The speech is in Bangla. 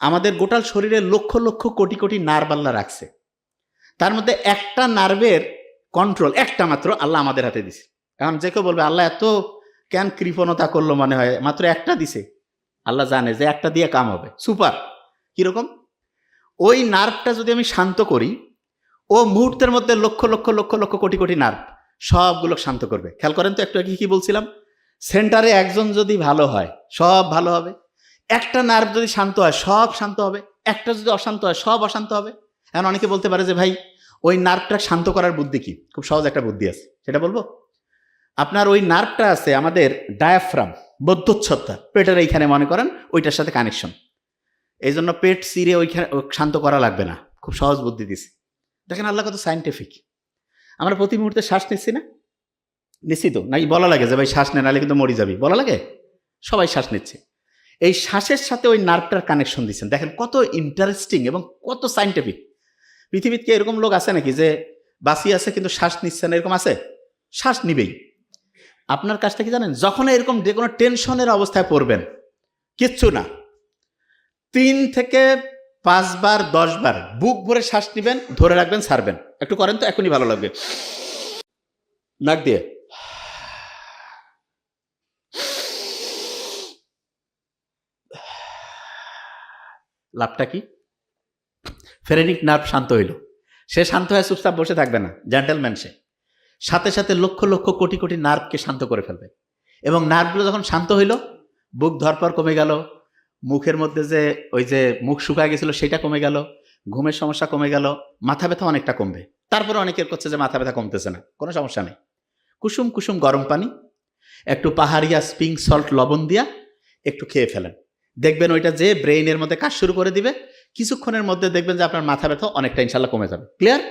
আমাদের গোটাল শরীরে লক্ষ লক্ষ কোটি কোটি নার্ভ আল্লাহ রাখছে। তার মধ্যে একটা নার্ভের কন্ট্রোল একটা মাত্র আল্লাহ আমাদের হাতে দিছে। এখন যে কেউ বলবে আল্লাহ এত কেন কৃপণতা করলো, মনে হয় মাত্র একটা দিছে। আল্লাহ জানে যে একটা দিয়ে কাম হবে, সুপার। কিরকম? ওই নার্ভটা যদি আমি শান্ত করি, ও মুহূর্তের মধ্যে লক্ষ লক্ষ লক্ষ লক্ষ কোটি কোটি নার্ভ সবগুলো শান্ত করবে। খেয়াল করেন তো, একটু আগে কি বলছিলাম, সেন্টারে একজন যদি ভালো হয় সব ভালো হবে, একটা নার্ভ যদি শান্ত হয় সব শান্ত হবে, একটা যদি অশান্ত হয় সব অশান্ত হবে। এখন অনেকে বলতে পারে যে ভাই ওই নার্ভটা শান্ত করার বুদ্ধি কি? খুব সহজ একটা বুদ্ধি আছে, সেটা বলবো। আপনার ওই নার্ভটা আছে আমাদের ডায়াফ্রাম, বদ্ধচ্ছদটা পেটের এইখানে, মনে করেন ওইটার সাথে কানেকশন। এই জন্য পেট চিরে ওইখানে শান্ত করা লাগবে না, খুব সহজ বুদ্ধি দিছে। দেখেন আল্লাহ কত সায়েন্টিফিক। আমরা প্রতি মুহূর্তে শ্বাস নিচ্ছি না? নিচ্ছি তো, নাকি বলা লাগে যে ভাই শ্বাস নে নাহলে কিন্তু মরে যাবি, বলা লাগে? সবাই শ্বাস নিচ্ছে। এই শ্বাসের সাথে ওই নার্ভটার কানেকশন দিচ্ছেন। দেখেন কত ইন্টারেস্টিং এবং কত সায়েন্টিফিক। পৃথিবীতে এরকম লোক আছে নাকি যে বাঁচি আছে কিন্তু শ্বাস নিচ্ছে না? এরকম আছে? শ্বাস নিবেই। আপনার কাজটা কি জানেন? যখন এরকম যে কোনো টেনশনের অবস্থায় পড়বেন, কিচ্ছু না, 3 থেকে 5 বার 10 বার বুক ভরে শ্বাস নিবেন, ধরে রাখবেন, ছাড়বেন। একটু করেন তো, এখনই ভালো লাগবে। নাক দিয়ে লাভটা কি? ফেরেনিক নার্ভ শান্ত হইল। সে শান্ত হয়ে চুপচাপ বসে থাকবে না, জেন্টেলম্যান সে। সাথে সাথে লক্ষ লক্ষ কোটি কোটি নার্ভকে শান্ত করে ফেলবে। এবং নার্ভগুলো যখন শান্ত হইল, বুক ধরপর কমে গেল, মুখের মধ্যে যে ওই যে মুখ শুকায় গেছিল সেটা কমে গেল, ঘুমের সমস্যা কমে গেল, মাথা ব্যথা অনেকটা কমবে। তারপরে অনেকের করছে যে মাথা ব্যথা কমতেছে না, কোনো সমস্যা নেই। কুসুম কুসুম গরম পানি, একটু পাহাড়িয়া স্প্রিং সল্ট লবণ দিয়া একটু খেয়ে ফেলেন, দেখবেন ওইটা যে ব্রেইনের মধ্যে কাজ শুরু করে দিবে। কিছুক্ষণের মধ্যে দেখবেন যে আপনার মাথা ব্যথা অনেকটা ইনশাল্লাহ কমে যাবে। ক্লিয়ার?